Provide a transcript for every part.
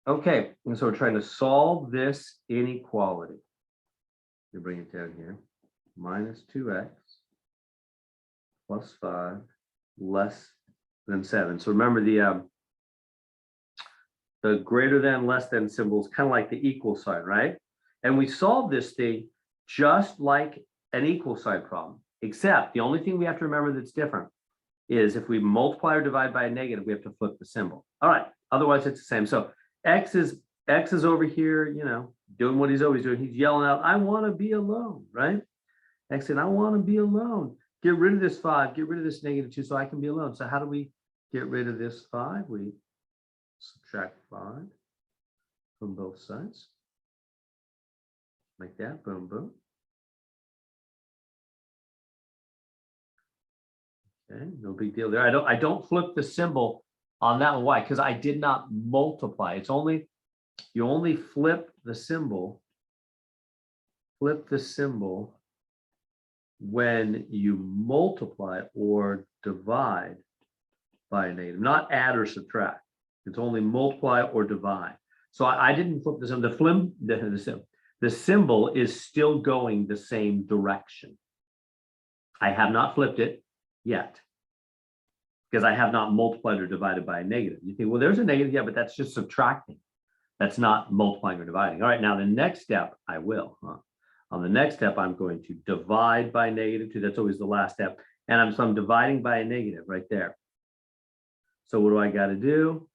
Okay, and so we're trying to solve this inequality. You bring it down here. Minus 2x plus 5 less than 7. So remember the greater than, less than symbol is kind of like the equal sign, right? And we solve this thing just like an equal sign problem, except the only thing we have to remember that's different is if we multiply or divide by a negative, we have to flip the symbol. All right, otherwise it's the same. So x is over here, you know, doing what he's always doing. He's yelling out, I want to be alone, right? X said, I want to be alone. Get rid of this 5, get rid of this -2 so I can be alone. So how do we get rid of this 5? We subtract 5 from both sides. Like that, boom, boom. Okay, no big deal there. I don't flip the symbol on that one. Why? Because I did not multiply. It's only, you only flip the symbol when you multiply or divide by a negative, not add or subtract. It's only multiply or divide. So I didn't flip the symbol. The symbol is still going the same direction. I have not flipped it yet because I have not multiplied or divided by a negative. You think, well, there's a negative, yeah, but that's just subtracting. That's not multiplying or dividing. All right, now the next step, I will. On the next step, I'm going to divide by -2. That's always the last step. And I'm dividing by a negative right there. So what do I got to do?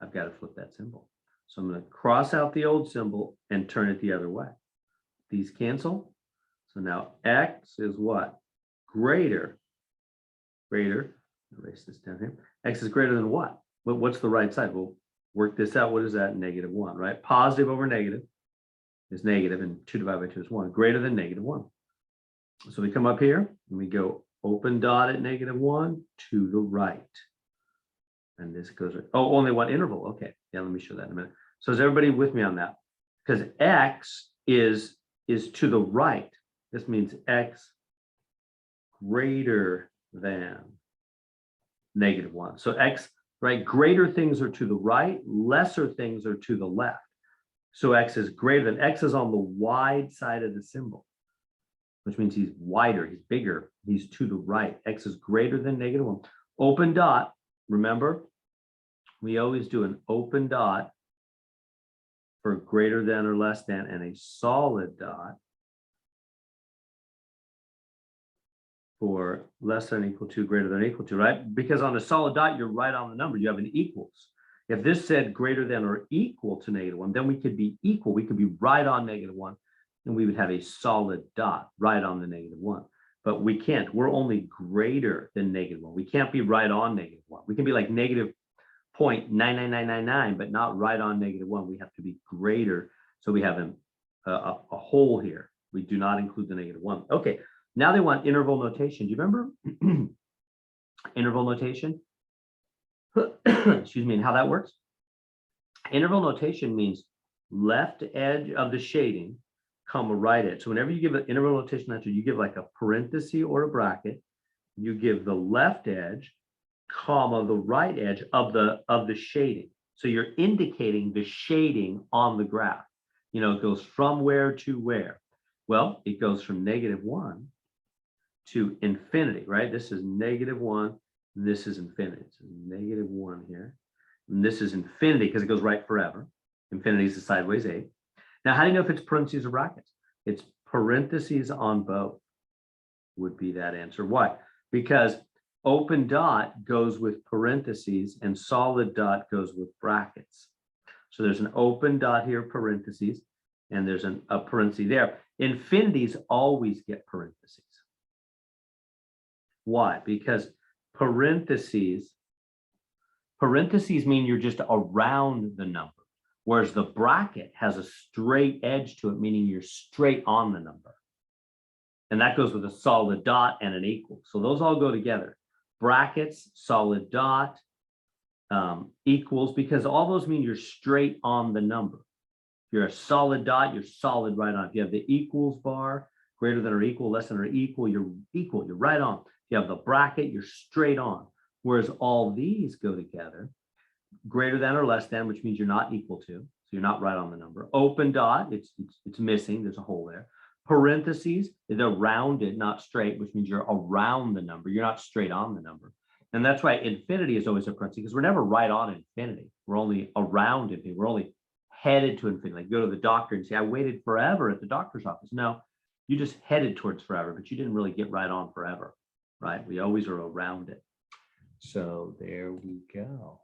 I've got to flip that symbol. So I'm going to cross out the old symbol and turn it the other way. These cancel. So now x is what? Greater. Erase this down here. X is greater than what? What's the right side? We'll work this out. What is that? -1, right? Positive over negative is negative, and 2 divided by 2 is 1. Greater than -1. So we come up here and we go open dot at -1 to the right. And this goes, oh, only one interval. Okay, yeah, let me show that in a minute. So is everybody with me on that? Because x is to the right. This means x greater than -1. So x, right, greater things are to the right, lesser things are to the left. So x is greater than, x is on the wide side of the symbol, which means he's wider, he's bigger, he's to the right. X is greater than -1. Open dot, remember, we always do an open dot for greater than or less than, and a solid dot for less than or equal to, greater than or equal to, right? Because on a solid dot, you're right on the number. You have an equals. If this said greater than or equal to -1, then we could be equal. We could be right on -1, and we would have a solid dot right on the -1. But we can't. We're only greater than -1. We can't be right on -1. We can be like -0.99999, but not right on -1. We have to be greater. So we have a hole here. We do not include the -1. Okay. Now they want interval notation. Do you remember interval notation? Excuse me, and how that works? Interval notation means left edge of the shading, comma, right edge. So whenever you give an interval notation answer, you give like a parenthesis or a bracket. You give the left edge, comma, the right edge of the shading. So you're indicating the shading on the graph. You know, it goes from where to where. Well, it goes from -1 to infinity, right? This is -1, and this is infinity. So -1 here, and this is infinity because it goes right forever. Infinity is the sideways 8. Now, how do you know if it's parentheses or brackets? It's parentheses on both would be that answer. Why? Because open dot goes with parentheses and solid dot goes with brackets. So there's an open dot here, parentheses, and there's a parenthesis there. Infinities always get parentheses. Why? Because parentheses mean you're just around the number, whereas the bracket has a straight edge to it, meaning you're straight on the number. And that goes with a solid dot and an equal. So those all go together. Brackets, solid dot, equals, because all those mean you're straight on the number. If you're a solid dot, you're solid right on. If you have the equals bar, greater than or equal, less than or equal, you're right on. If you have the bracket, you're straight on. Whereas all these go together, greater than or less than, which means you're not equal to. So you're not right on the number. Open dot, it's missing. There's a hole there. Parentheses, they're rounded, not straight, which means you're around the number. You're not straight on the number. And that's why infinity is always a parenthesis, because we're never right on infinity. We're only around infinity. We're only headed to infinity. Like go to the doctor and say, I waited forever at the doctor's office. No, you just headed towards forever, but you didn't really get right on forever, right? We always are around it. So there we go.